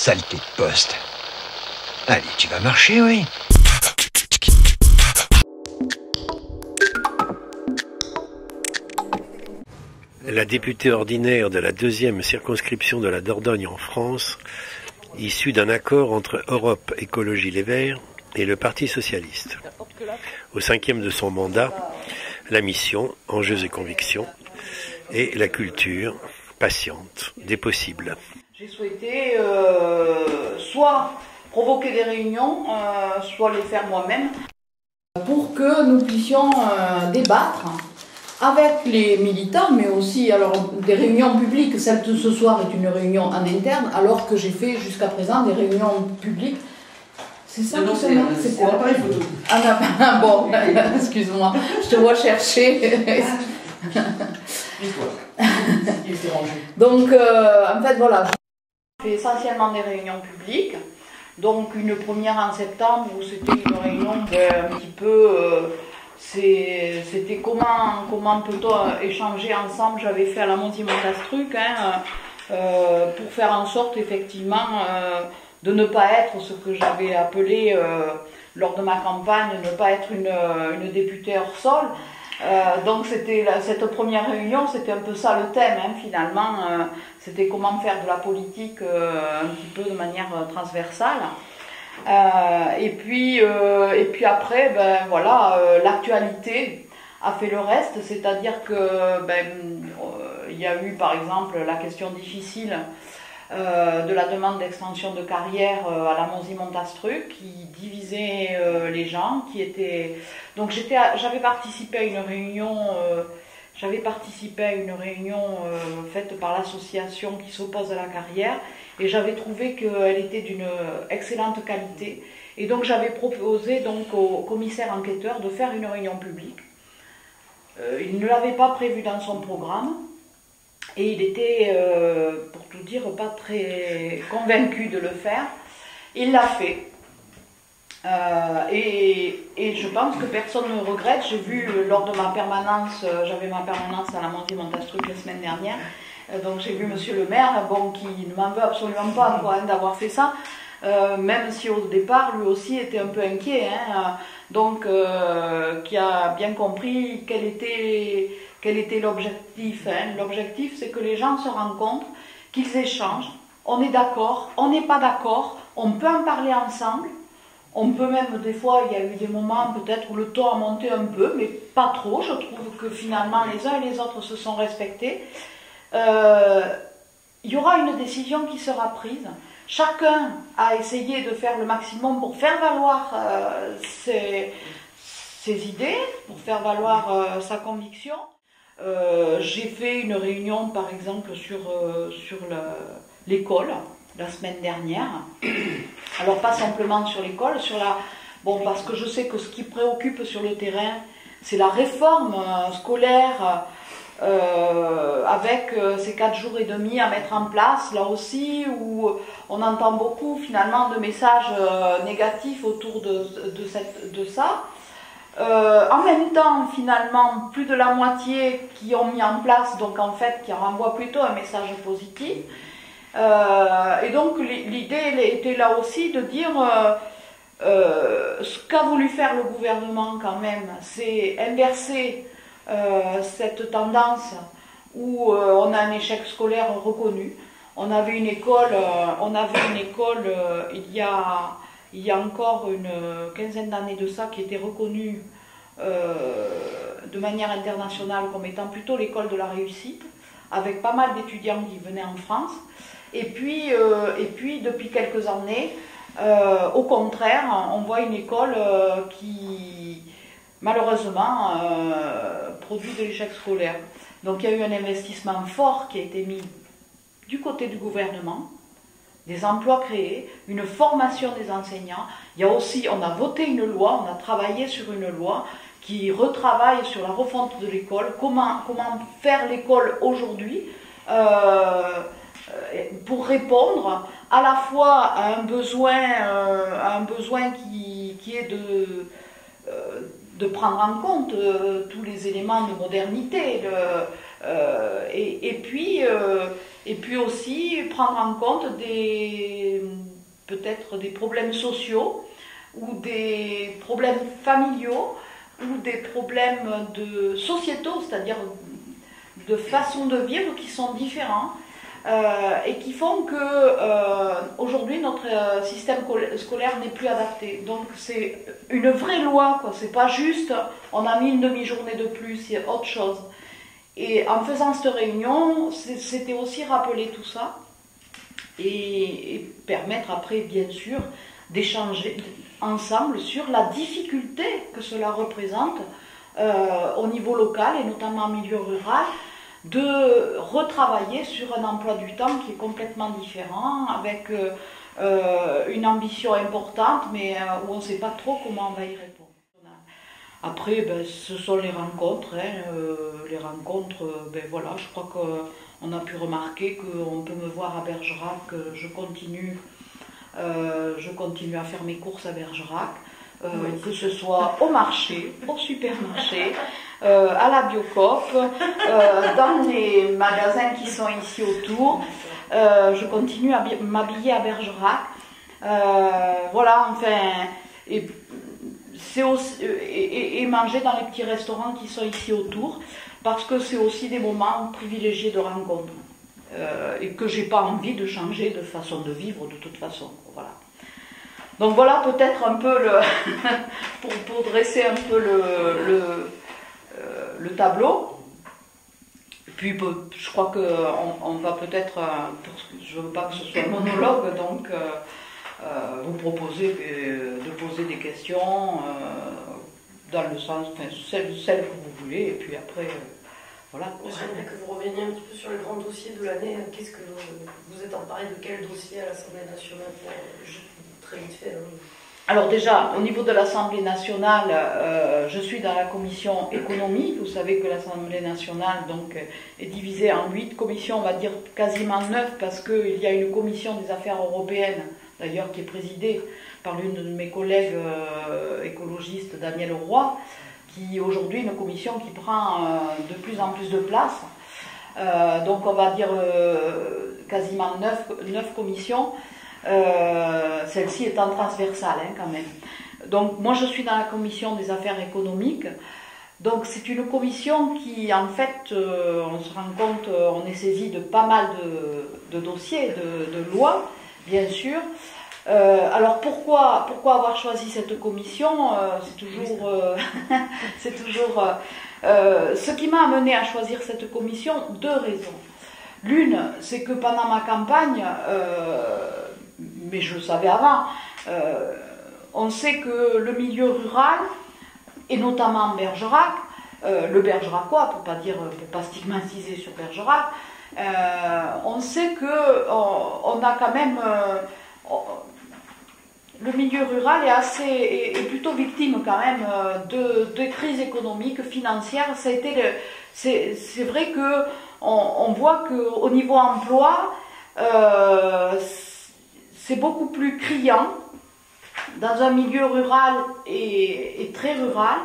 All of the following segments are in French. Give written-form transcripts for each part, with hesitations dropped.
Saleté de poste. Allez, tu vas marcher, oui. La députée ordinaire de la 2e circonscription de la Dordogne en France, issue d'un accord entre Europe Écologie Les Verts et le Parti Socialiste. Au 5e de son mandat, la mission, enjeux et convictions, et la culture, patiente, des possibles. J'ai souhaité soit provoquer des réunions, soit les faire moi-même, pour que nous puissions débattre avec les militants, mais aussi alors, des réunions publiques. Celle de ce soir est une réunion en interne, alors que j'ai fait jusqu'à présent des réunions publiques. C'est ça? Non, c'est quoi? L'appareil photo. Ah, bon, excuse-moi, je te vois chercher. Donc, en fait, voilà, je fais essentiellement des réunions publiques. Donc, une première en septembre où c'était une réunion un petit peu... C'était comment peut-on échanger ensemble. J'avais fait à la Monty-Montastruc pour faire en sorte effectivement de ne pas être ce que j'avais appelé lors de ma campagne, ne pas être une députée hors sol. Donc cette première réunion, c'était un peu ça le thème finalement, c'était comment faire de la politique un petit peu de manière transversale. Et puis après, ben voilà, l'actualité a fait le reste, c'est-à-dire que il y a eu par exemple la question difficile de la demande d'extension de carrière à la Monzy-Montastruc qui divisait les gens, qui étaient... Donc j'avais participé à une réunion faite par l'association qui s'oppose à la carrière, et j'avais trouvé qu'elle était d'une excellente qualité, et donc j'avais proposé donc au commissaire enquêteur de faire une réunion publique. Il ne l'avait pas prévu dans son programme, et il était, pour tout dire, pas très convaincu de le faire. Il l'a fait. Et je pense que personne ne regrette. J'ai vu lors de ma permanence, j'avais ma permanence à la Monty-Montastruc la semaine dernière, donc j'ai vu monsieur le maire, qui ne m'en veut absolument pas d'avoir fait ça, même si au départ lui aussi était un peu inquiet, qui a bien compris quel était l'objectif. L'objectif, c'est que les gens se rencontrent, qu'ils échangent, on est d'accord, on n'est pas d'accord, on peut en parler ensemble. On peut même, des fois, il y a eu des moments peut-être où le ton a monté un peu, mais pas trop. Je trouve que finalement, les uns et les autres se sont respectés. Il y aura une décision qui sera prise. Chacun a essayé de faire le maximum pour faire valoir ses idées, pour faire valoir sa conviction. J'ai fait une réunion, par exemple, sur l'école, la semaine dernière. Alors pas simplement sur l'école, parce que je sais que ce qui préoccupe sur le terrain, c'est la réforme scolaire avec ces 4 jours et demi à mettre en place, là aussi, où on entend beaucoup finalement de messages négatifs autour de ça. En même temps, finalement, plus de la moitié qui ont mis en place, donc en fait, qui renvoient plutôt un message positif. Et donc l'idée était là aussi de dire ce qu'a voulu faire le gouvernement quand même, c'est inverser cette tendance où on a un échec scolaire reconnu. On avait une école il y a encore une quinzaine d'années de ça qui était reconnue de manière internationale comme étant plutôt l'école de la réussite, avec pas mal d'étudiants qui venaient en France. Et puis depuis quelques années, au contraire, on voit une école qui, malheureusement, produit de l'échec scolaire. Donc il y a eu un investissement fort qui a été mis du côté du gouvernement, des emplois créés, une formation des enseignants. Il y a aussi, on a voté une loi, on a travaillé sur une loi qui retravaille sur la refonte de l'école, comment faire l'école aujourd'hui, pour répondre à la fois à un besoin qui est de prendre en compte tous les éléments de modernité, et puis et puis aussi prendre en compte peut-être des problèmes sociaux ou des problèmes familiaux ou des problèmes sociétaux, c'est-à-dire de façon de vivre qui sont différents et qui font que aujourd'hui notre système scolaire n'est plus adapté. Donc c'est une vraie loi, quoi. C'est pas juste on a mis une demi-journée de plus, il y a autre chose. Et en faisant cette réunion, c'était aussi rappeler tout ça et permettre après, bien sûr, d'échanger ensemble sur la difficulté que cela représente au niveau local et notamment en milieu rural, de retravailler sur un emploi du temps qui est complètement différent, avec une ambition importante, mais où on ne sait pas trop comment on va y répondre. Après, ben, ce sont les rencontres. Les rencontres, ben, voilà, je crois qu'on a pu remarquer qu'on peut me voir à Bergerac, je continue à faire mes courses à Bergerac. Oui. Que ce soit au marché, au supermarché, à la Biocoop, dans les magasins qui sont ici autour. Je continue à m'habiller à Bergerac. Voilà, enfin, et manger dans les petits restaurants qui sont ici autour, parce que c'est aussi des moments privilégiés de rencontre et que j'ai pas envie de changer de façon de vivre de toute façon. Voilà. Donc voilà peut-être un peu pour dresser un peu le tableau. Et puis je crois qu'on va peut-être, je ne veux pas que ce soit un monologue, donc vous proposer de poser des questions dans le sens, enfin celles que vous voulez, et puis après, voilà. J'aimerais que vous reveniez un petit peu sur le grand dossier de l'année. Qu'est-ce que vous êtes emparé de quel dossier à l'Assemblée nationale très vite fait. Alors déjà, au niveau de l'Assemblée nationale, je suis dans la commission économie. Vous savez que l'Assemblée nationale donc, est divisée en 8 commissions, on va dire quasiment 9, parce qu'il y a une commission des affaires européennes, d'ailleurs qui est présidée par l'une de mes collègues écologistes, Danielle Roy, qui aujourd'hui est une commission qui prend de plus en plus de place. Donc on va dire quasiment 9 commissions. Celle-ci étant transversale quand même. Donc moi je suis dans la commission des affaires économiques. Donc c'est une commission qui en fait, on se rend compte, on est saisi de pas mal de dossiers, de lois, bien sûr. Alors pourquoi avoir choisi cette commission? C'est toujours, ce qui m'a amené à choisir cette commission, 2 raisons. L'une, c'est que pendant ma campagne, mais je le savais avant, on sait que le milieu rural, et notamment Bergerac, le Bergeracois, pour pas stigmatiser sur Bergerac, on sait que on a quand même le milieu rural est plutôt victime quand même de crises économiques, financières. Ça a été c'est vrai que on voit qu'au niveau emploi, c'est beaucoup plus criant dans un milieu rural et très rural.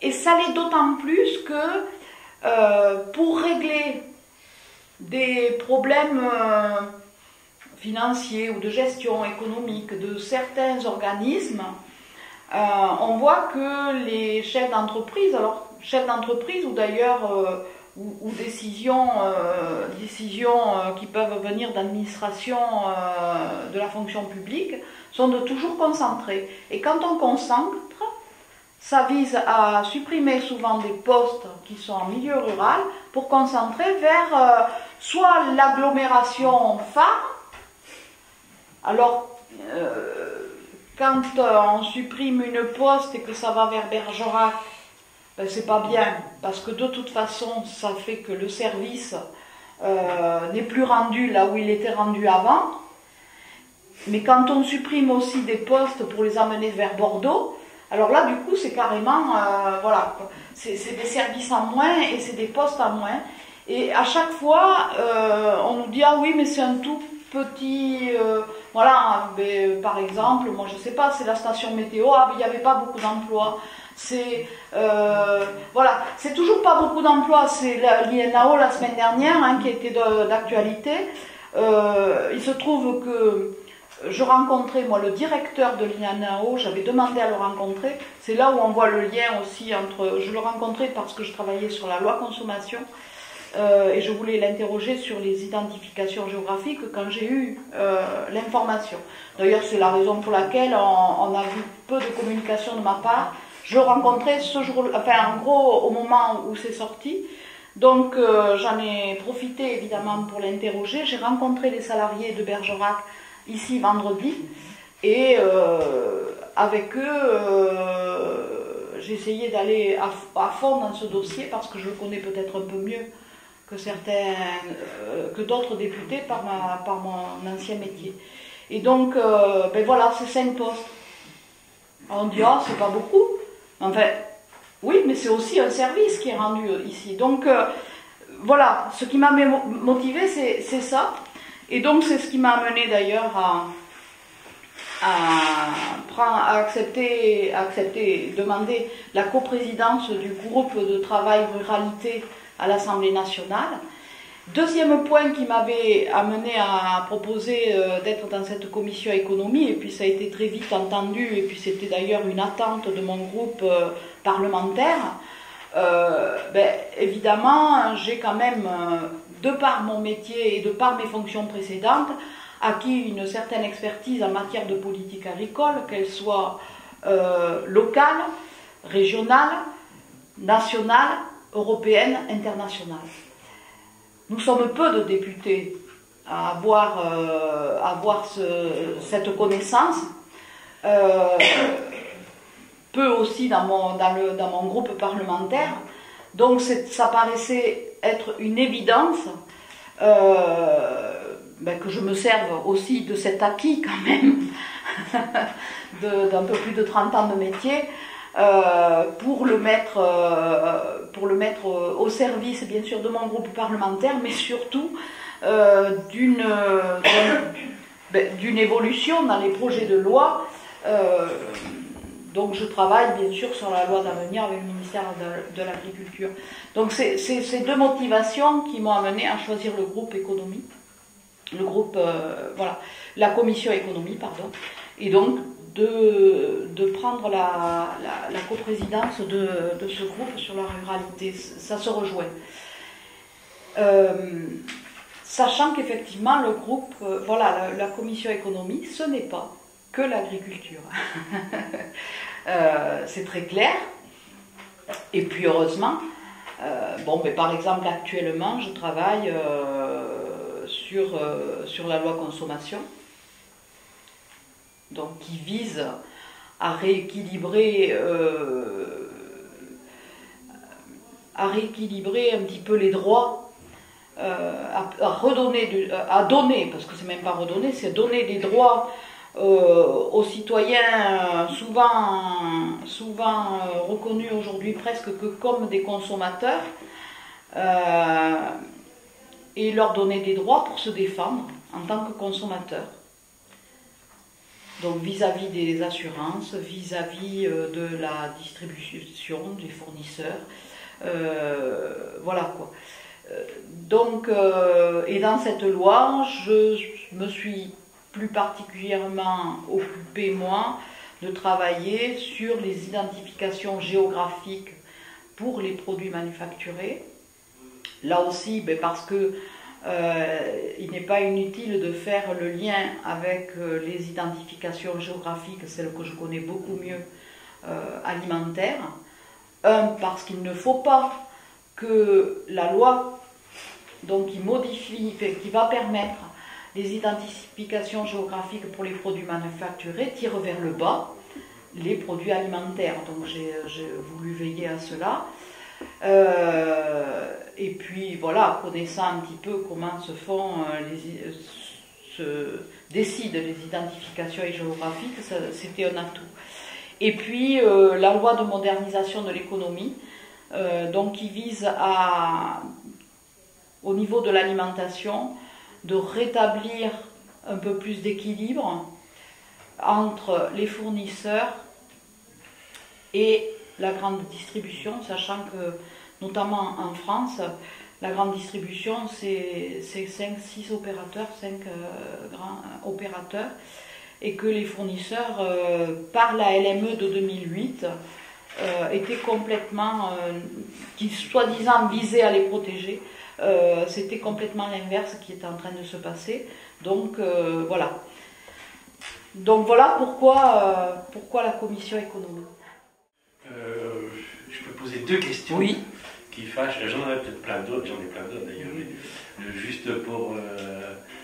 Et ça l'est d'autant plus que pour régler des problèmes financiers ou de gestion économique de certains organismes, on voit que les chefs d'entreprise, alors chefs d'entreprise ou d'ailleurs ou décisions qui peuvent venir d'administration de la fonction publique, sont de toujours concentrer. Et quand on concentre, ça vise à supprimer souvent des postes qui sont en milieu rural pour concentrer vers soit l'agglomération phare. Alors, quand on supprime une poste et que ça va vers Bergerac, ben, c'est pas bien, parce que de toute façon, ça fait que le service n'est plus rendu là où il était rendu avant. Mais quand on supprime aussi des postes pour les amener vers Bordeaux, alors là, du coup, c'est carrément, voilà, c'est des services en moins et c'est des postes en moins. Et à chaque fois, on nous dit, ah oui, mais c'est un tout. petits, voilà, mais, par exemple, moi je sais pas, c'est la station météo, ah, mais il n'y avait pas beaucoup d'emplois. C'est voilà, c'est toujours pas beaucoup d'emplois. C'est l'INAO la semaine dernière hein, qui était d'actualité. Il se trouve que je rencontrais moi le directeur de l'INAO, j'avais demandé à le rencontrer. C'est là où on voit le lien aussi entre. Je le rencontrais parce que je travaillais sur la loi consommation. Et je voulais l'interroger sur les identifications géographiques quand j'ai eu l'information. D'ailleurs, c'est la raison pour laquelle on a vu peu de communication de ma part. Je le rencontrais ce jour, enfin en gros au moment où c'est sorti. Donc j'en ai profité évidemment pour l'interroger. J'ai rencontré les salariés de Bergerac ici vendredi et avec eux j'ai essayé d'aller à fond dans ce dossier parce que je le connais peut-être un peu mieux que certains, que d'autres députés par mon ancien métier. Et donc, ben voilà, c'est 5 postes. On dit, ah, c'est pas beaucoup. Enfin, oui, mais c'est aussi un service qui est rendu ici. Donc, voilà, ce qui m'a motivé, c'est ça. Et donc, c'est ce qui m'a amené d'ailleurs à accepter, demander la coprésidence du groupe de travail ruralité à l'Assemblée nationale. Deuxième point qui m'avait amené à proposer d'être dans cette commission économie, et puis ça a été très vite entendu, et puis c'était d'ailleurs une attente de mon groupe parlementaire, évidemment j'ai quand même, de par mon métier et de par mes fonctions précédentes, acquis une certaine expertise en matière de politique agricole, qu'elle soit locale, régionale, nationale, européenne, internationale. Nous sommes peu de députés à avoir cette connaissance, peu aussi dans mon groupe parlementaire, donc ça paraissait être une évidence que je me serve aussi de cet acquis quand même, d'un peu plus de 30 ans de métier, pour le mettre au service bien sûr de mon groupe parlementaire, mais surtout d'une évolution dans les projets de loi. Donc je travaille bien sûr sur la loi d'avenir avec le ministère de l'Agriculture. Donc c'est ces deux motivations qui m'ont amené à choisir le groupe économie, la commission économie, pardon, et donc de prendre la coprésidence de ce groupe sur la ruralité. Ça se rejoint. Sachant qu'effectivement le groupe, la commission économie, ce n'est pas que l'agriculture. C'est très clair. Et puis heureusement, par exemple actuellement je travaille sur la loi consommation, donc qui vise à rééquilibrer un petit peu les droits, à donner, parce que c'est même pas redonner, c'est donner des droits aux citoyens souvent reconnus aujourd'hui presque que comme des consommateurs, et leur donner des droits pour se défendre en tant que consommateurs. Donc vis-à-vis des assurances, vis-à-vis de la distribution, des fournisseurs, voilà quoi. Donc, et dans cette loi, je me suis plus particulièrement occupée, moi, de travailler sur les identifications géographiques pour les produits manufacturés. Là aussi, parce que il n'est pas inutile de faire le lien avec les identifications géographiques, celles que je connais beaucoup mieux, alimentaires. Parce qu'il ne faut pas que la loi qui modifie, qui va permettre les identifications géographiques pour les produits manufacturés tire vers le bas les produits alimentaires. Donc j'ai voulu veiller à cela. Et puis voilà, connaissant un petit peu comment se décident les identifications géographiques, c'était un atout. Et puis la loi de modernisation de l'économie, qui vise au niveau de l'alimentation, de rétablir un peu plus d'équilibre entre les fournisseurs et la grande distribution, sachant que, notamment en France, la grande distribution, c'est 5-6 opérateurs, 5 grands opérateurs, et que les fournisseurs, par la LME de 2008, étaient complètement, qui soi-disant visaient à les protéger, c'était complètement l'inverse qui était en train de se passer. Donc voilà. Donc voilà pourquoi la commission économique. Je peux poser deux questions qui fâchent. J'en ai peut-être plein d'autres, d'ailleurs, mais juste pour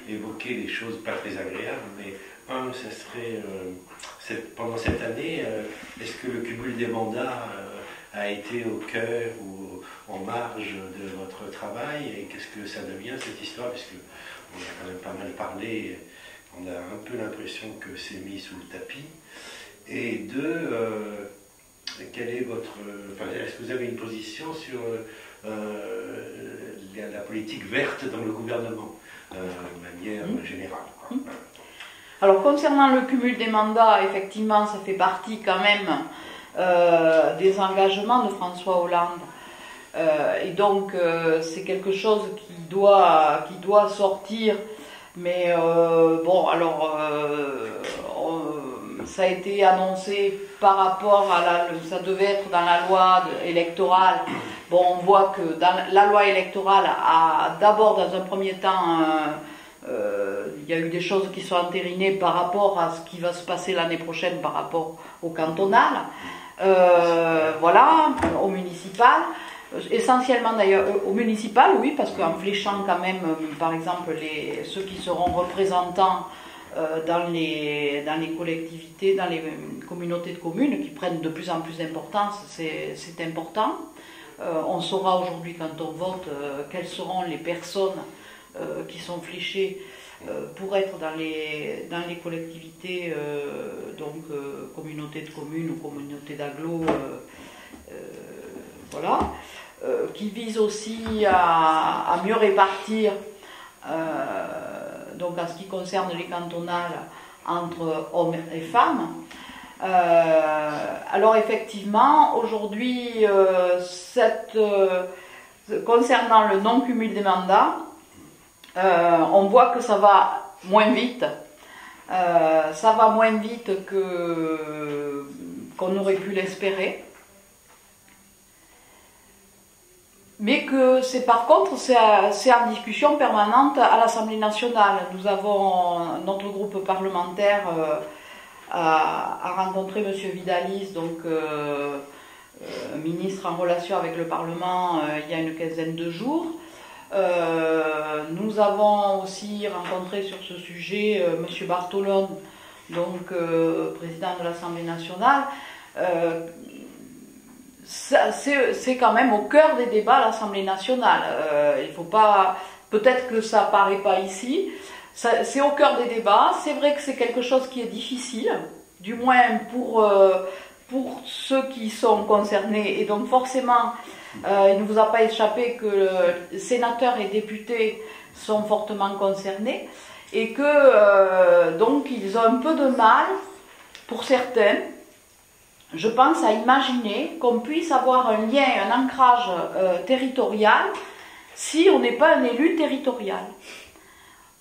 évoquer les choses pas très agréables. Mais un, ce serait, pendant cette année, est-ce que le cumul des mandats a été au cœur ou en marge de votre travail, et qu'est-ce que ça devient cette histoire, puisque on a quand même pas mal parlé, on a un peu l'impression que c'est mis sous le tapis. Et deux, quelle est votre, est-ce que vous avez une position sur la politique verte dans le gouvernement, de manière générale, quoi. Alors concernant le cumul des mandats, effectivement, ça fait partie quand même des engagements de François Hollande. Et donc c'est quelque chose qui doit sortir, mais bon, alors ça a été annoncé par rapport à ça devait être dans la loi électorale. Bon, on voit que dans la loi électorale a d'abord, dans un premier temps, il y a eu des choses qui sont entérinées par rapport à ce qui va se passer l'année prochaine par rapport au cantonal, voilà, au municipal. Essentiellement d'ailleurs au municipal, oui, parce qu'en fléchant quand même, par exemple, ceux qui seront représentants dans les collectivités, dans les communautés de communes, qui prennent de plus en plus d'importance, c'est important. On saura aujourd'hui, quand on vote, quelles seront les personnes qui sont fléchées pour être dans les collectivités, donc communautés de communes ou communautés d'agglo, voilà, qui vise aussi à mieux répartir, donc en ce qui concerne les cantonales, entre hommes et femmes. Alors effectivement, aujourd'hui, concernant le non-cumul des mandats, on voit que ça va moins vite. Ça va moins vite qu'on aurait pu l'espérer. Mais que par contre, c'est en discussion permanente à l'Assemblée nationale. Nous avons, notre groupe parlementaire a rencontré M. Vidalis, donc ministre en relation avec le Parlement, il y a une quinzaine de jours. Nous avons aussi rencontré sur ce sujet M. Bartolone, donc président de l'Assemblée nationale. C'est quand même au cœur des débats à l'Assemblée nationale. Il faut pas, peut-être que ça paraît pas ici, c'est au cœur des débats. C'est vrai que c'est quelque chose qui est difficile, du moins pour ceux qui sont concernés, et donc forcément il ne vous a pas échappé que sénateurs et députés sont fortement concernés, et que donc ils ont un peu de mal, pour certains, je pense, à imaginer qu'on puisse avoir un lien, un ancrage territorial si on n'est pas un élu territorial.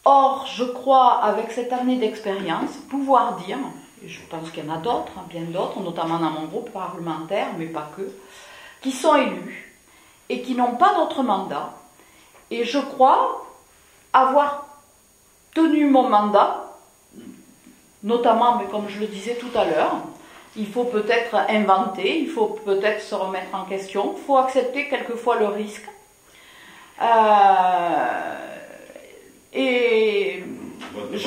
Or, je crois, avec cette année d'expérience, pouvoir dire, et je pense qu'il y en a d'autres, bien d'autres, notamment dans mon groupe parlementaire, mais pas que, qui sont élus et qui n'ont pas d'autre mandat. Et je crois avoir tenu mon mandat, notamment, mais comme je le disais tout à l'heure, il faut peut-être inventer, il faut peut-être se remettre en question, il faut accepter quelquefois le risque. Et le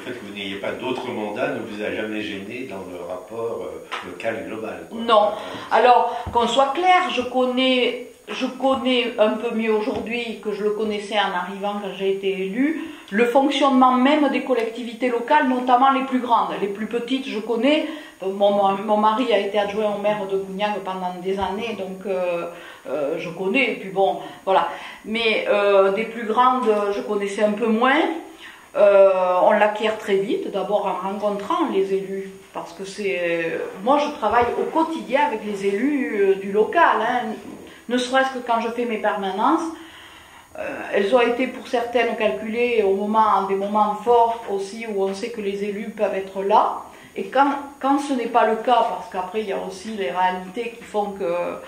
fait que vous n'ayez pas d'autres mandats ne vous a jamais gêné dans le rapport local global, quoi. Non. Alors, qu'on soit clair, je connais un peu mieux aujourd'hui que je le connaissais en arrivant quand j'ai été élue, le fonctionnement même des collectivités locales, notamment les plus grandes. Les plus petites, je connais. Mon mari a été adjoint au maire de Gougnac pendant des années, donc je connais. Et puis bon, voilà. Mais des plus grandes, je connaissais un peu moins. On l'acquiert très vite, d'abord en rencontrant les élus, parce que moi je travaille au quotidien avec les élus du local, hein. Ne serait-ce que quand je fais mes permanences, elles ont été pour certaines calculées des moments forts aussi, où on sait que les élus peuvent être là, et quand ce n'est pas le cas, parce qu'après il y a aussi les réalités qui font que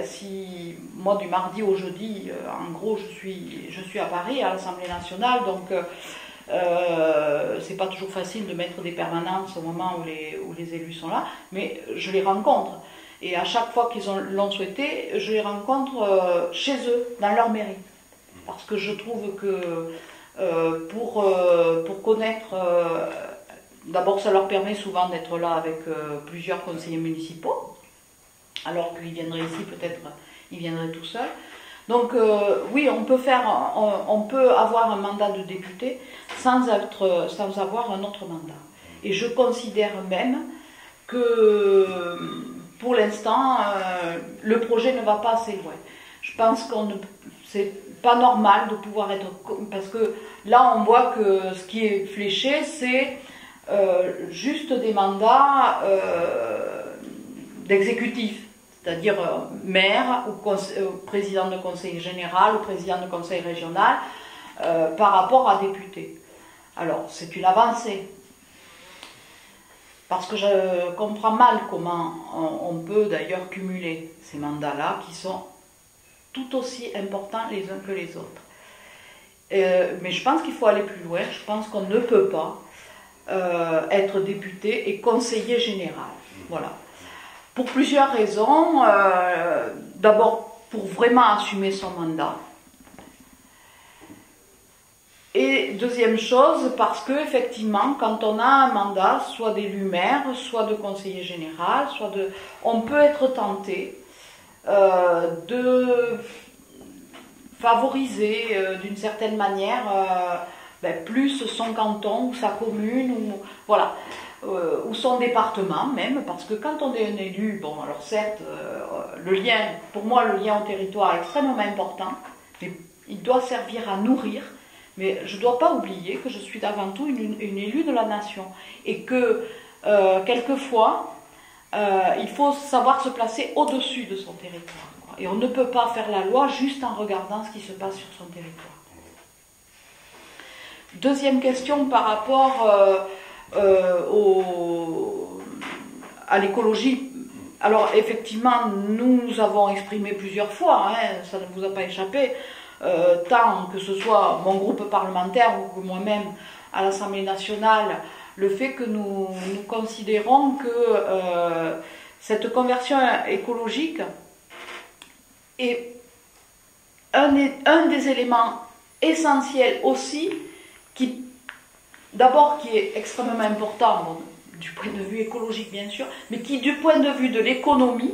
si moi du mardi au jeudi, en gros je suis à Paris, à l'Assemblée nationale, donc c'est pas toujours facile de mettre des permanences au moment où les élus sont là, mais je les rencontre. Et à chaque fois qu'ils l'ont souhaité, je les rencontre chez eux, dans leur mairie. Parce que je trouve que pour connaître, d'abord ça leur permet souvent d'être là avec plusieurs conseillers municipaux, alors qu'ils viendraient ici, peut-être ils viendraient tout seuls. Donc oui, on peut avoir un mandat de député sans avoir un autre mandat. Et je considère même que pour l'instant, le projet ne va pas assez loin. Je pense c'est pas normal de pouvoir être... Parce que là, on voit que ce qui est fléché, c'est juste des mandats d'exécutif. C'est-à-dire maire ou président de conseil général ou président de conseil régional par rapport à député. Alors, c'est une avancée. Parce que je comprends mal comment on peut d'ailleurs cumuler ces mandats-là qui sont tout aussi importants les uns que les autres. Mais je pense qu'il faut aller plus loin. Je pense qu'on ne peut pas être député et conseiller général. Voilà. Pour plusieurs raisons. D'abord, pour vraiment assumer son mandat. Et deuxième chose, parce que effectivement, quand on a un mandat, soit d'élu maire, soit de conseiller général, on peut être tenté de favoriser d'une certaine manière plus son canton ou sa commune ou son département même, parce que quand on est un élu, bon alors certes, pour moi le lien au territoire est extrêmement important, mais il doit servir à nourrir. Mais je ne dois pas oublier que je suis avant tout une élue de la nation et que quelquefois, il faut savoir se placer au-dessus de son territoire. Et on ne peut pas faire la loi juste en regardant ce qui se passe sur son territoire. Deuxième question par rapport à l'écologie. Alors effectivement, nous avons exprimé plusieurs fois, ça ne vous a pas échappé, tant que ce soit mon groupe parlementaire ou que moi-même à l'Assemblée nationale, le fait que nous considérons que cette conversion écologique est un des éléments essentiels aussi, qui est extrêmement important, du point de vue écologique bien sûr, mais qui du point de vue de l'économie,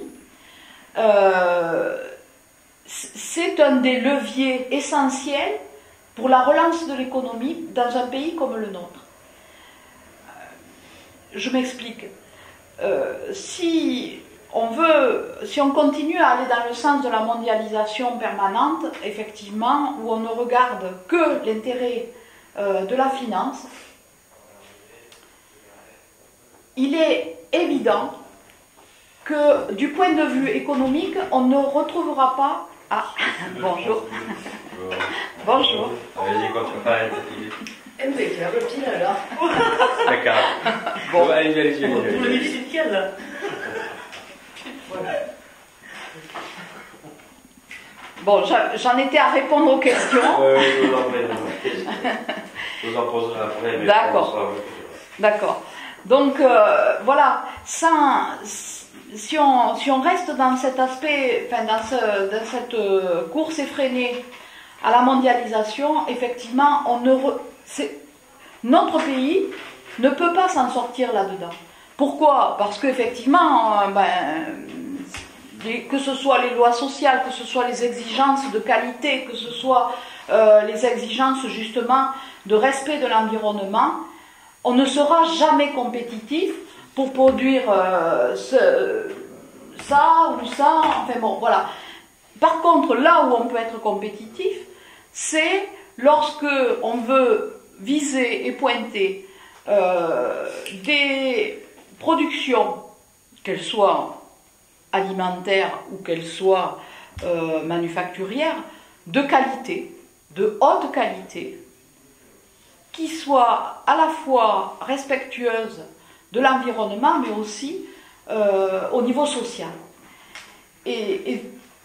c'est un des leviers essentiels pour la relance de l'économie dans un pays comme le nôtre. Je m'explique. Si on continue à aller dans le sens de la mondialisation permanente, effectivement, où on ne regarde que l'intérêt de la finance, il est évident que du point de vue économique, on ne retrouvera pas... Ah, bonjour. Bonjour. Vas-y, quand tu parles, MDK, le pile alors. D'accord. Bon, allez. Pour le midi du week-end là. Bon, j'en étais à répondre aux questions. Je vous en poserai après. D'accord. Donc, voilà, si on reste dans cet aspect, dans cette course effrénée à la mondialisation, effectivement, notre pays ne peut pas s'en sortir là-dedans. Pourquoi? Parce qu'effectivement, que ce soit les lois sociales, que ce soit les exigences de qualité, que ce soit les exigences justement de respect de l'environnement, on ne sera jamais compétitif pour produire ça ou ça, enfin bon, voilà. Par contre, là où on peut être compétitif, c'est lorsque on veut viser et pointer des productions, qu'elles soient alimentaires ou qu'elles soient manufacturières, de qualité, de haute qualité, qui soient à la fois respectueuses de l'environnement, mais aussi au niveau social. Et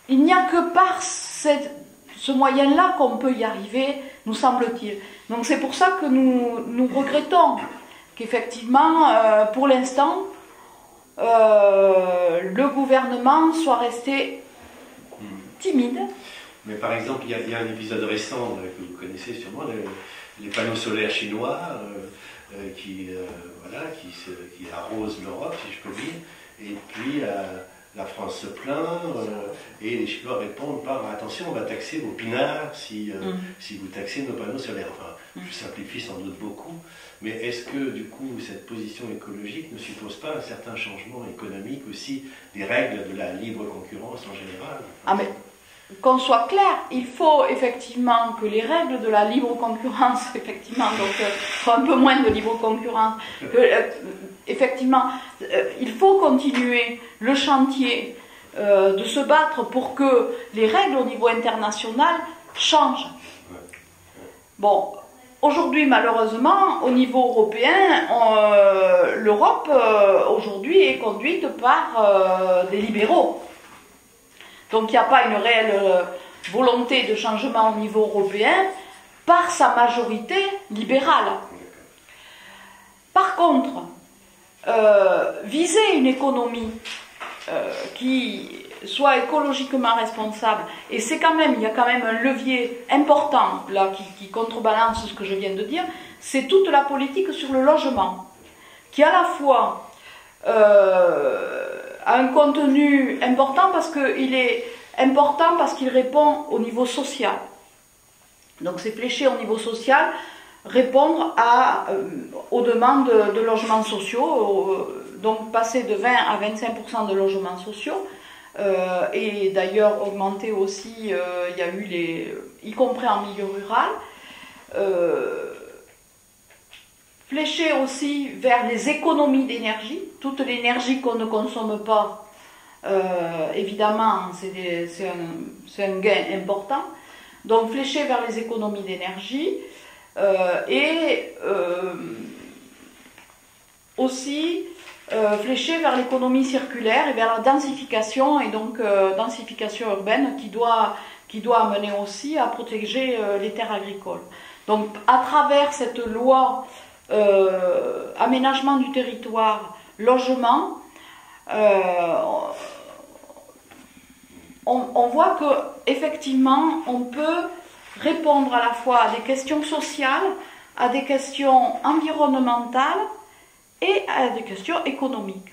il n'y a que par ce moyen-là qu'on peut y arriver, nous semble-t-il. Donc c'est pour ça que nous regrettons qu'effectivement, pour l'instant, le gouvernement soit resté timide. Mais par exemple, il y a un épisode récent que vous connaissez sûrement, les panneaux solaires chinois qui arrosent l'Europe, si je peux dire, et puis la France se plaint, et les Chinois répondent par attention, on va taxer vos pinards si vous taxez nos panneaux solaires. Enfin, je simplifie sans doute beaucoup, mais est-ce que du coup cette position écologique ne suppose pas un certain changement économique aussi des règles de la libre concurrence en général? Ah mais qu'on soit clair, il faut effectivement que les règles de la libre concurrence, effectivement, donc un peu moins de libre concurrence, effectivement, il faut continuer le chantier de se battre pour que les règles au niveau international changent. Bon, aujourd'hui, malheureusement, au niveau européen, l'Europe, aujourd'hui, est conduite par des libéraux. Donc il n'y a pas une réelle volonté de changement au niveau européen par sa majorité libérale. Par contre, viser une économie qui soit écologiquement responsable, et c'est quand même, il y a quand même un levier important là qui contrebalance ce que je viens de dire, c'est toute la politique sur le logement, qui à la fois a un contenu important parce qu'il est important parce qu'il répond au niveau social. Donc c'est fléché au niveau social, répondre aux demandes de logements sociaux, donc passer de 20 à 25% de logements sociaux, et d'ailleurs augmenter aussi, il y a eu y compris en milieu rural, flécher aussi vers les économies d'énergie, toute l'énergie qu'on ne consomme pas, évidemment, c'est un gain important. Donc flécher vers les économies d'énergie et aussi flécher vers l'économie circulaire et vers la densification, et donc densification urbaine qui doit amener aussi à protéger les terres agricoles. Donc à travers cette loi aménagement du territoire, logement, on voit que effectivement on peut répondre à la fois à des questions sociales, à des questions environnementales et à des questions économiques.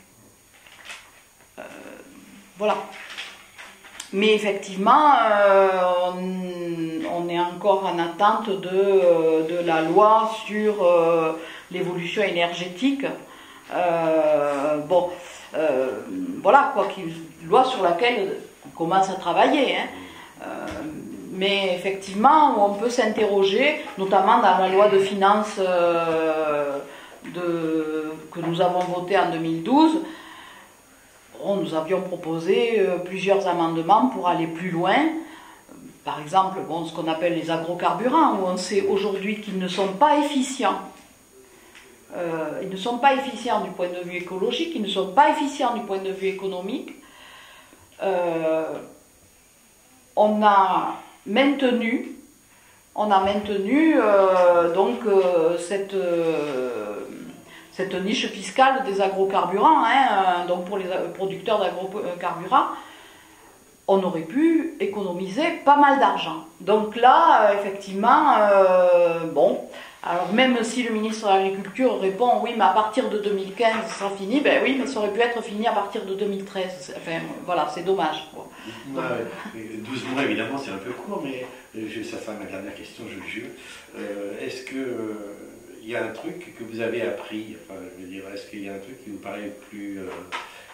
Voilà. Mais effectivement, on est encore en attente de la loi sur l'évolution énergétique. Voilà, quoi, loi sur laquelle on commence à travailler. Mais effectivement, on peut s'interroger, notamment dans la loi de finances que nous avons votée en 2012. Nous avions proposé plusieurs amendements pour aller plus loin. Par exemple, ce qu'on appelle les agrocarburants, où on sait aujourd'hui qu'ils ne sont pas efficients. Ils ne sont pas efficients du point de vue écologique, ils ne sont pas efficients du point de vue économique. On a maintenu cette niche fiscale des agrocarburants, donc pour les producteurs d'agrocarburants, on aurait pu économiser pas mal d'argent. Donc là, effectivement, alors même si le ministre de l'Agriculture répond oui, mais à partir de 2015, ça sera fini, ben oui, mais ça aurait pu être fini à partir de 2013. Enfin, voilà, c'est dommage. Ouais, 12 mois, évidemment, c'est un peu court, mais ça sera ma dernière question, je le jure. Est-ce que il y a un truc que vous avez appris, enfin, je veux dire, est-ce qu'il y a un truc qui vous paraît plus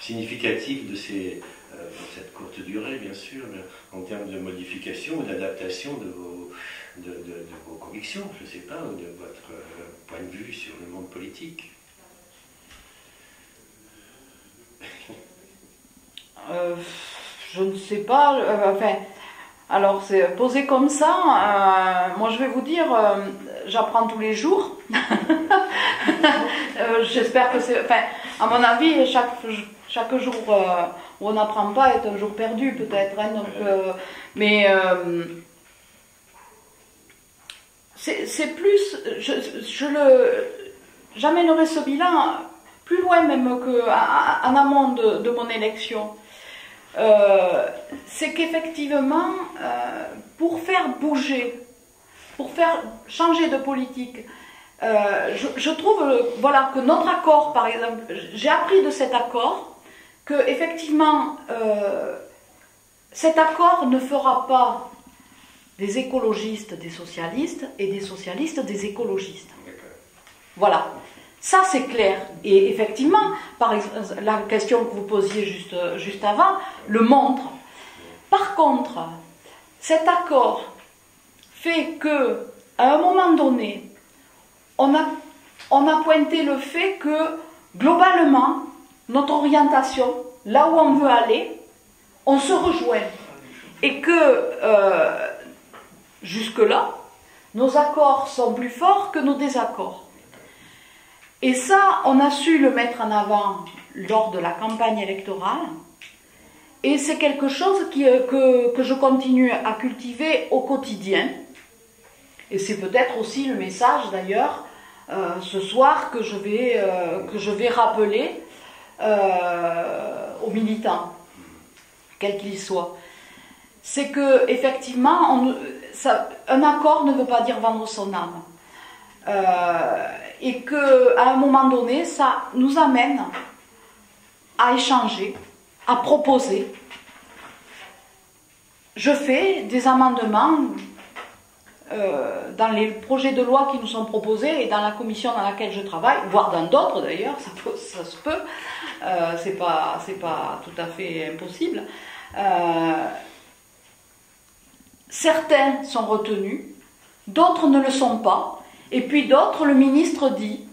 significatif de cette courte durée, bien sûr, mais en termes de modification ou d'adaptation de vos convictions, je ne sais pas, ou de votre vue sur le monde politique? Je ne sais pas, enfin, alors c'est posé comme ça, moi je vais vous dire, j'apprends tous les jours. J'espère que c'est, enfin, à mon avis, chaque jour où on n'apprend pas est un jour perdu peut-être, hein, donc, mais c'est plus, j'amènerai ce bilan plus loin même qu'en amont de mon élection. C'est qu'effectivement, pour faire bouger, pour faire changer de politique, je trouve voilà, que notre accord, par exemple, j'ai appris de cet accord que effectivement, cet accord ne fera pas des écologistes des socialistes et des socialistes des écologistes. Voilà. Ça, c'est clair. Et effectivement, par exemple, la question que vous posiez juste avant le montre. Par contre, cet accord fait que, à un moment donné, on a pointé le fait que, globalement, notre orientation, là où on veut aller, on se rejoint. Et que, jusque-là, nos accords sont plus forts que nos désaccords. Et ça, on a su le mettre en avant lors de la campagne électorale. Et c'est quelque chose que je continue à cultiver au quotidien. Et c'est peut-être aussi le message, d'ailleurs, ce soir que je vais rappeler aux militants, quels qu'ils soient. C'est que, effectivement, un accord ne veut pas dire vendre son âme. Et qu'à un moment donné, ça nous amène à échanger, à proposer. Je fais des amendements dans les projets de loi qui nous sont proposés et dans la commission dans laquelle je travaille, voire dans d'autres d'ailleurs, ça se peut, c'est pas tout à fait impossible. Certains sont retenus, d'autres ne le sont pas. Et puis d'autres, le ministre dit,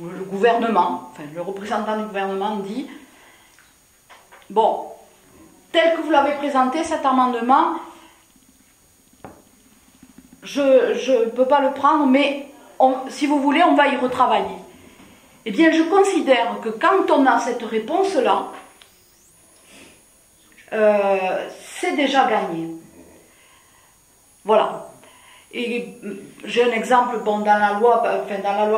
ou le gouvernement, enfin le représentant du gouvernement dit, bon, tel que vous l'avez présenté, cet amendement, je ne peux pas le prendre, mais si vous voulez, on va y retravailler. Eh bien, je considère que quand on a cette réponse-là, c'est déjà gagné. Voilà. Et j'ai un exemple, bon, dans la loi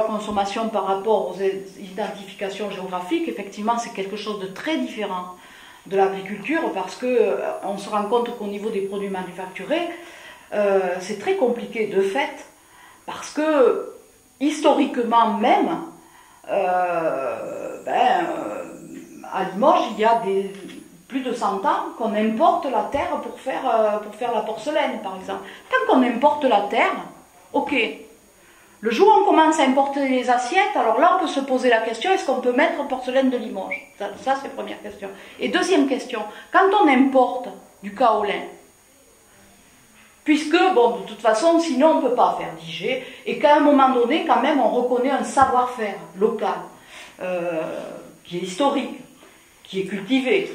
consommation par rapport aux identifications géographiques, effectivement, c'est quelque chose de très différent de l'agriculture parce que on se rend compte qu'au niveau des produits manufacturés, c'est très compliqué de fait parce que historiquement même, à Limoges, il y a plus de 100 ans qu'on importe la terre pour faire la porcelaine, par exemple. Tant qu'on importe la terre, ok. Le jour où on commence à importer les assiettes, alors là on peut se poser la question, est-ce qu'on peut mettre porcelaine de Limoges? Ça c'est la première question. Et deuxième question, quand on importe du kaolin, puisque, bon, de toute façon, sinon on ne peut pas faire Diger, et qu'à un moment donné, quand même, on reconnaît un savoir-faire local, qui est historique, qui est cultivé,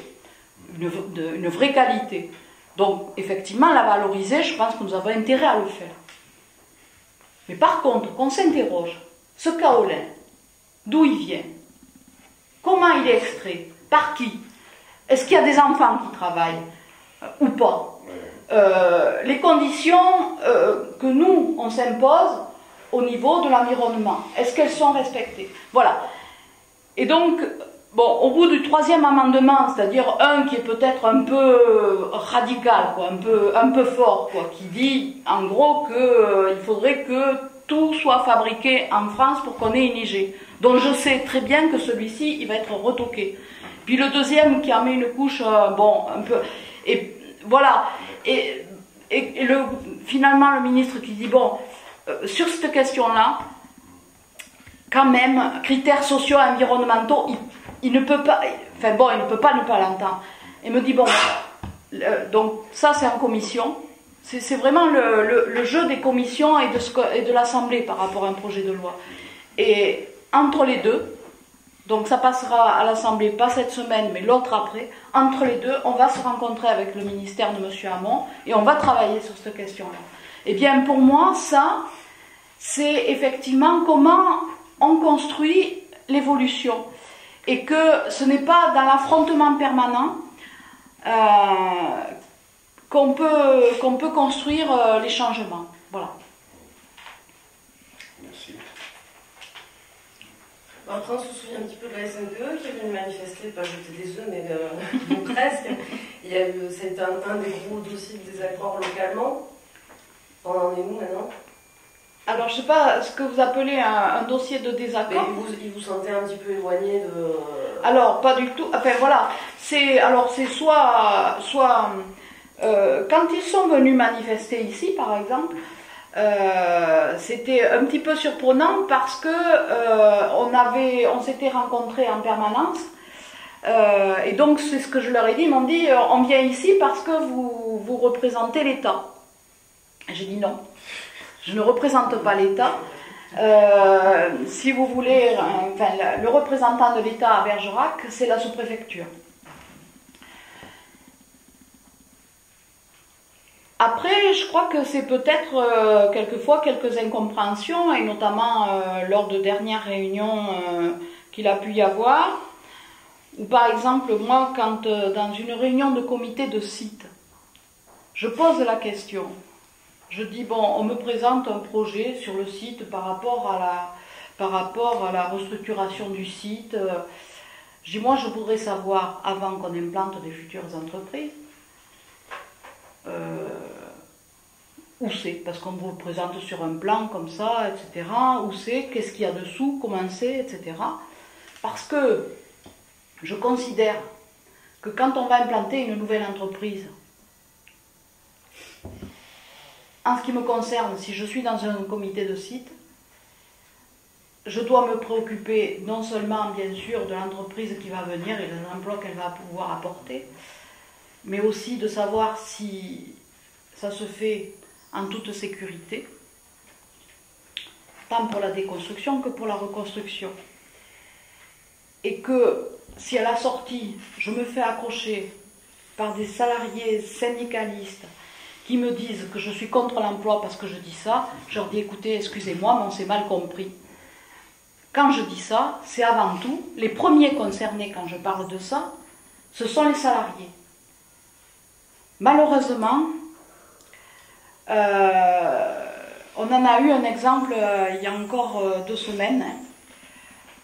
une vraie qualité. Donc, effectivement, la valoriser, je pense que nous avons intérêt à le faire. Mais par contre, qu'on s'interroge, ce kaolin, d'où il vient? Comment il est extrait? Par qui? Est-ce qu'il y a des enfants qui travaillent ou pas? Les conditions que nous, on s'impose au niveau de l'environnement, est-ce qu'elles sont respectées? Voilà. Et donc, bon, au bout du troisième amendement, c'est-à-dire un qui est peut-être un peu radical, quoi, un peu fort, quoi, qui dit en gros qu'il faudrait que tout soit fabriqué en France pour qu'on ait une IG. Donc je sais très bien que celui-ci, il va être retoqué. Puis le deuxième qui en met une couche, bon, un peu... Et voilà. Et finalement, le ministre qui dit, bon, sur cette question-là, quand même, critères sociaux et environnementaux, il ne peut pas, enfin bon, il ne peut pas ne pas l'entendre. Il me dit, bon, donc ça c'est en commission, C'est vraiment le jeu des commissions et de l'Assemblée par rapport à un projet de loi. Et entre les deux, donc ça passera à l'Assemblée, pas cette semaine, mais l'autre après, entre les deux, on va se rencontrer avec le ministère de M. Hamon et on va travailler sur cette question-là. Eh bien, pour moi, ça, c'est effectivement comment on construit l'évolution. Et que ce n'est pas dans l'affrontement permanent qu'on peut construire les changements. Voilà. Merci. Après, on se souvient un petit peu de la SNPE qui est venue manifester, pas jeter des œufs, mais presque. Il y a eu, c'est un des gros dossiers de désaccord localement. On en est où maintenant? Alors, je ne sais pas ce que vous appelez un dossier de désaccord. Il vous sentez un petit peu éloigné de... Alors, pas du tout. Enfin, voilà. C'est soit quand ils sont venus manifester ici, par exemple, c'était un petit peu surprenant parce que on s'était rencontrés en permanence. Et donc, c'est ce que je leur ai dit. Ils m'ont dit, on vient ici parce que vous représentez l'État. J'ai dit non. Je ne représente pas l'État. Si vous voulez, le représentant de l'État à Bergerac, c'est la sous-préfecture. Après, je crois que c'est peut-être quelquefois quelques incompréhensions, et notamment lors de dernières réunions qu'il a pu y avoir, ou par exemple, moi, quand dans une réunion de comité de site, je pose la question. Je dis, bon, on me présente un projet sur le site par rapport à la restructuration du site. Je dis, moi, je voudrais savoir, avant qu'on implante des futures entreprises, où c'est, parce qu'on vous présente sur un plan comme ça, etc. Où c'est, qu'est-ce qu'il y a dessous, comment c'est, etc. Parce que je considère que quand on va implanter une nouvelle entreprise, en ce qui me concerne, si je suis dans un comité de site, je dois me préoccuper non seulement, bien sûr, de l'entreprise qui va venir et des emplois qu'elle va pouvoir apporter, mais aussi de savoir si ça se fait en toute sécurité, tant pour la déconstruction que pour la reconstruction. Et que si à la sortie, je me fais accrocher par des salariés syndicalistes qui me disent que je suis contre l'emploi parce que je dis ça, je leur dis, écoutez, excusez-moi, mais on s'est mal compris. Quand je dis ça, c'est avant tout, les premiers concernés quand je parle de ça, ce sont les salariés. Malheureusement, on en a eu un exemple il y a encore 2 semaines,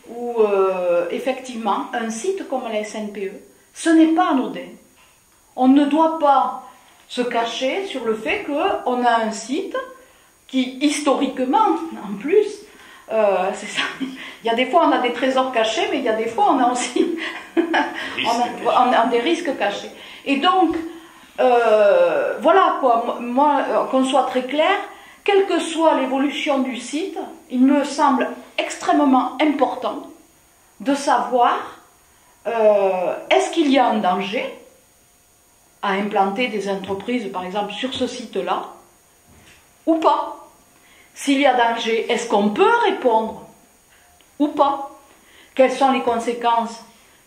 où effectivement, un site comme la SNPE, ce n'est pas anodin. On ne doit pas se cacher sur le fait qu'on a un site qui, historiquement, en plus, c'est ça. Il y a des fois on a des trésors cachés, mais il y a des fois on a aussi on a des risques cachés. Et donc, voilà quoi, moi, qu'on soit très clair, quelle que soit l'évolution du site, il me semble extrêmement important de savoir est-ce qu'il y a un danger à implanter des entreprises, par exemple, sur ce site-là, ou pas. S'il y a danger, est-ce qu'on peut répondre ou pas? Quelles sont les conséquences?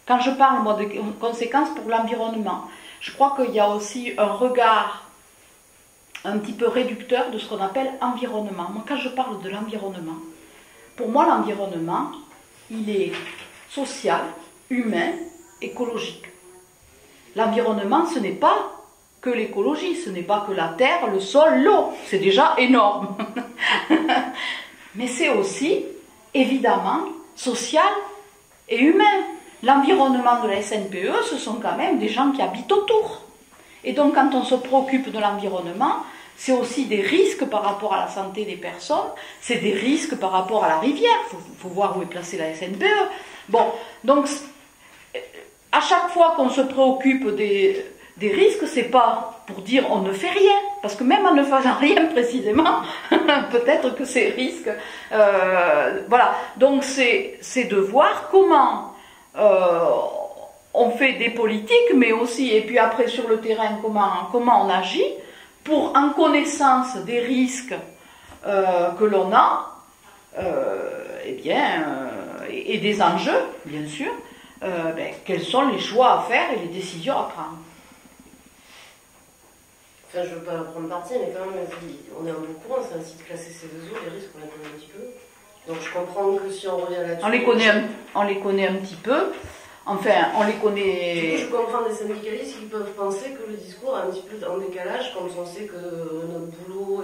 Quand je parle, moi, de conséquences pour l'environnement, je crois qu'il y a aussi un regard un petit peu réducteur de ce qu'on appelle environnement. Moi, quand je parle de l'environnement, pour moi, l'environnement, il est social, humain, écologique. L'environnement, ce n'est pas que l'écologie, ce n'est pas que la terre, le sol, l'eau. C'est déjà énorme. Mais c'est aussi, évidemment, social et humain. L'environnement de la SNPE, ce sont quand même des gens qui habitent autour. Et donc, quand on se préoccupe de l'environnement, c'est aussi des risques par rapport à la santé des personnes, c'est des risques par rapport à la rivière. Il faut voir où est placée la SNPE. Bon, donc, à chaque fois qu'on se préoccupe des risques, c'est pas pour dire on ne fait rien, parce que même en ne faisant rien précisément, peut-être que ces risques, voilà. Donc c'est de voir comment on fait des politiques, mais aussi, et puis après sur le terrain, comment on agit en connaissance des risques que l'on a, et des enjeux, bien sûr, quels sont les choix à faire et les décisions à prendre. Enfin, je ne veux pas prendre parti, mais quand même, on est un peu au courant, c'est un site classé C2O, les risques, on les connaît un petit peu. Donc je comprends que si on revient là-dessus... On les connaît un petit peu. Enfin, on les connaît... Je comprends des syndicalistes qui peuvent penser que le discours est un petit peu en décalage, quand on sait que notre boulot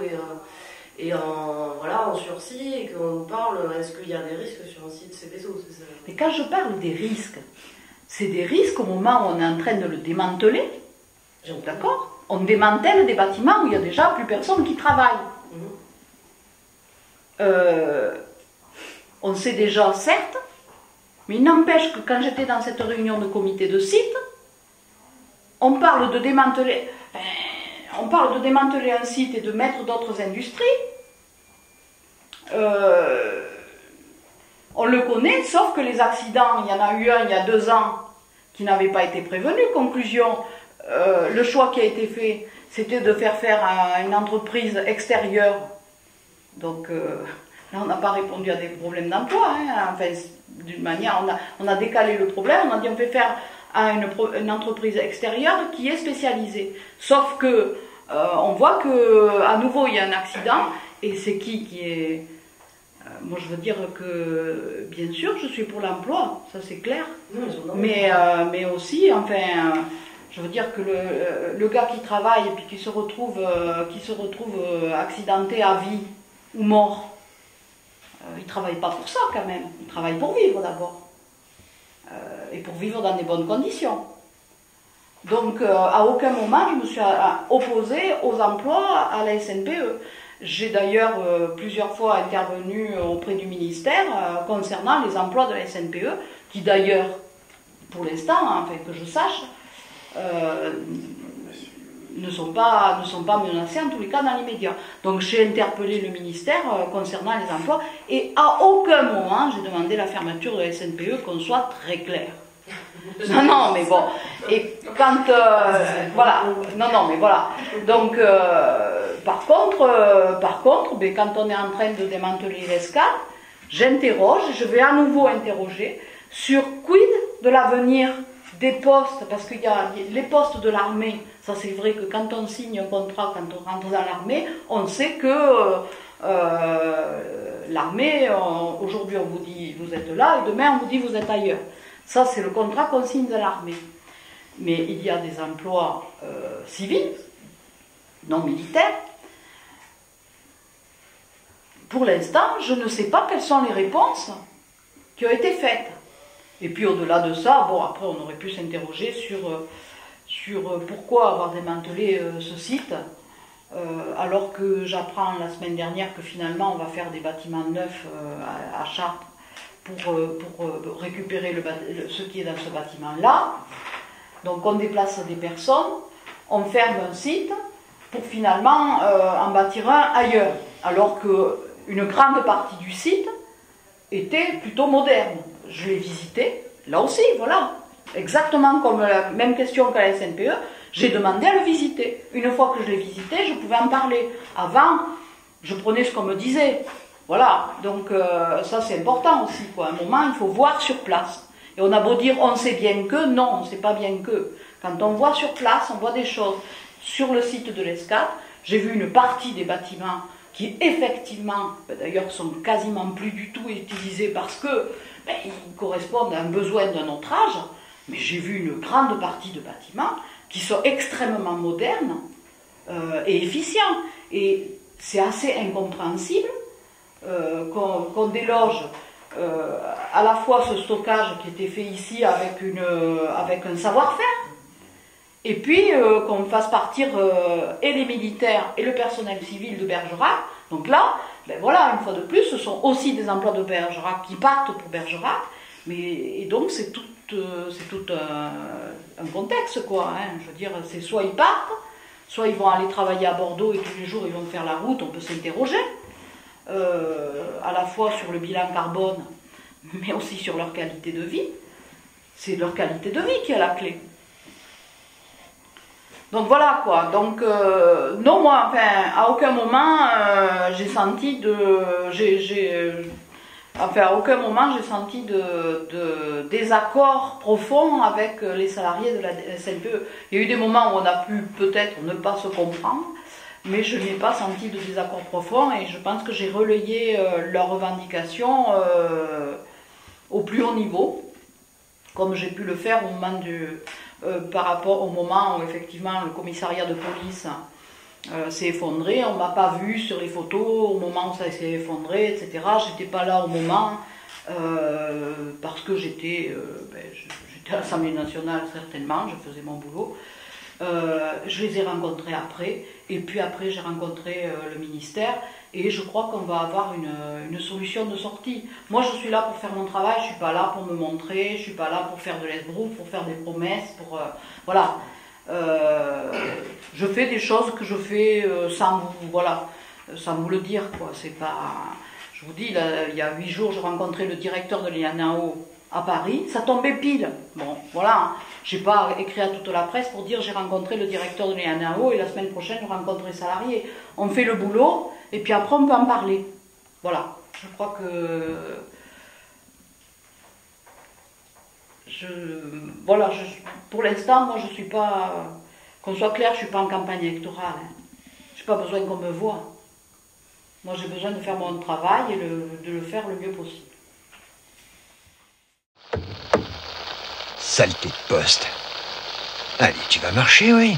est en sursis et qu'on nous parle, est-ce qu'il y a des risques sur un site CPSO, c'est ça? Mais quand je parle des risques, c'est des risques au moment où on est en train de le démanteler. D'accord? On démantèle des bâtiments où il n'y a déjà plus personne qui travaille. On sait déjà, certes, mais il n'empêche que quand j'étais dans cette réunion de comité de site, on parle de démanteler un site et de mettre d'autres industries. On le connaît, sauf que les accidents, il y en a eu un il y a 2 ans qui n'avait pas été prévenu. Conclusion, le choix qui a été fait, c'était de faire à une entreprise extérieure. Donc là, on n'a pas répondu à des problèmes d'emploi. Enfin, d'une manière, on a décalé le problème, on a dit on fait faire à une entreprise extérieure qui est spécialisée. Sauf que on voit que à nouveau il y a un accident, et c'est qui est... moi je veux dire que bien sûr je suis pour l'emploi, ça c'est clair, mais aussi, enfin, je veux dire que le gars qui travaille et puis qui se retrouve accidenté à vie ou mort, il ne travaille pas pour ça quand même, il travaille pour vivre d'abord, et pour vivre dans des bonnes conditions. Donc à aucun moment je me suis opposée aux emplois à la SNPE. J'ai d'ailleurs plusieurs fois intervenu auprès du ministère concernant les emplois de la SNPE, qui d'ailleurs, pour l'instant, enfin que je sache, ne sont pas menacés en tous les cas dans l'immédiat. Donc j'ai interpellé le ministère concernant les emplois, et à aucun moment j'ai demandé la fermeture de la SNPE, qu'on soit très clair. Non, mais bon. Et quand... voilà. Non, mais voilà. Donc, par contre, ben, quand on est en train de démanteler l'ESCAT, j'interroge, je vais à nouveau interroger sur quid de l'avenir des postes, parce qu'il y a les postes de l'armée. Ça, c'est vrai que quand on signe un contrat, quand on rentre dans l'armée, on sait que l'armée, aujourd'hui on vous dit vous êtes là, et demain on vous dit vous êtes ailleurs. Ça, c'est le contrat qu'on signe de l'armée. Mais il y a des emplois civils, non militaires. Pour l'instant, je ne sais pas quelles sont les réponses qui ont été faites. Et puis au-delà de ça, bon, après on aurait pu s'interroger sur pourquoi avoir démantelé ce site, alors que j'apprends la semaine dernière que finalement on va faire des bâtiments neufs à Chartres, pour récupérer ce qui est dans ce bâtiment-là. Donc on déplace des personnes, on ferme un site pour finalement en bâtir un ailleurs, alors qu'une grande partie du site était plutôt moderne. Je l'ai visité, là aussi, voilà, exactement comme la même question qu'à la SNPE, j'ai demandé à le visiter. Une fois que je l'ai visité, je pouvais en parler. Avant, je prenais ce qu'on me disait. Voilà, donc ça c'est important aussi, quoi. À un moment, il faut voir sur place. Et on a beau dire, on sait bien que, non, on ne sait pas bien que. Quand on voit sur place, on voit des choses. Sur le site de l'ESCAT, j'ai vu une partie des bâtiments qui, effectivement, d'ailleurs, sont quasiment plus du tout utilisés parce que ils correspondent à un besoin d'un autre âge. Mais j'ai vu une grande partie de bâtiments qui sont extrêmement modernes et efficients. Et c'est assez incompréhensible qu'on déloge à la fois ce stockage qui était fait ici avec un savoir-faire, et puis qu'on fasse partir et les militaires et le personnel civil de Bergerac. Donc là, ben voilà, une fois de plus, ce sont aussi des emplois de Bergerac qui partent pour Bergerac, et donc c'est tout un contexte, quoi, hein. Je veux dire, c'est soit ils partent, soit ils vont aller travailler à Bordeaux et tous les jours ils vont faire la route, on peut s'interroger. À la fois sur le bilan carbone, mais aussi sur leur qualité de vie. C'est leur qualité de vie qui est la clé. Donc voilà quoi, donc non moi enfin à aucun moment j'ai senti à aucun moment j'ai senti de désaccord profond avec les salariés de la SNPE. Il y a eu des moments où on a pu peut-être ne pas se comprendre, mais je n'ai pas senti de désaccord profond et je pense que j'ai relayé leurs revendications au plus haut niveau, comme j'ai pu le faire au moment par rapport au moment où effectivement le commissariat de police s'est effondré. On ne m'a pas vu sur les photos au moment où ça s'est effondré, etc. J'étais pas là au moment parce que j'étais à l'Assemblée nationale certainement, je faisais mon boulot. Je les ai rencontrés après, et puis après j'ai rencontré le ministère, et je crois qu'on va avoir une solution de sortie. Moi je suis là pour faire mon travail, je ne suis pas là pour me montrer, je ne suis pas là pour faire de l'esbrouf, pour faire des promesses, voilà. Je fais des choses que je fais sans vous le dire, quoi. C'est pas... Je vous dis, il y a 8 jours, je rencontrais le directeur de l'INAO à Paris, ça tombait pile. Bon, voilà, j'ai pas écrit à toute la presse pour dire j'ai rencontré le directeur de l'INAO et la semaine prochaine je rencontre les salariés. On fait le boulot et puis après on peut en parler. Voilà, je crois que... pour l'instant, moi je suis pas... Qu'on soit clair, je suis pas en campagne électorale. Hein. J'ai pas besoin qu'on me voie. Moi j'ai besoin de faire mon travail et de le faire le mieux possible. Saleté de poste. Allez, tu vas marcher, oui.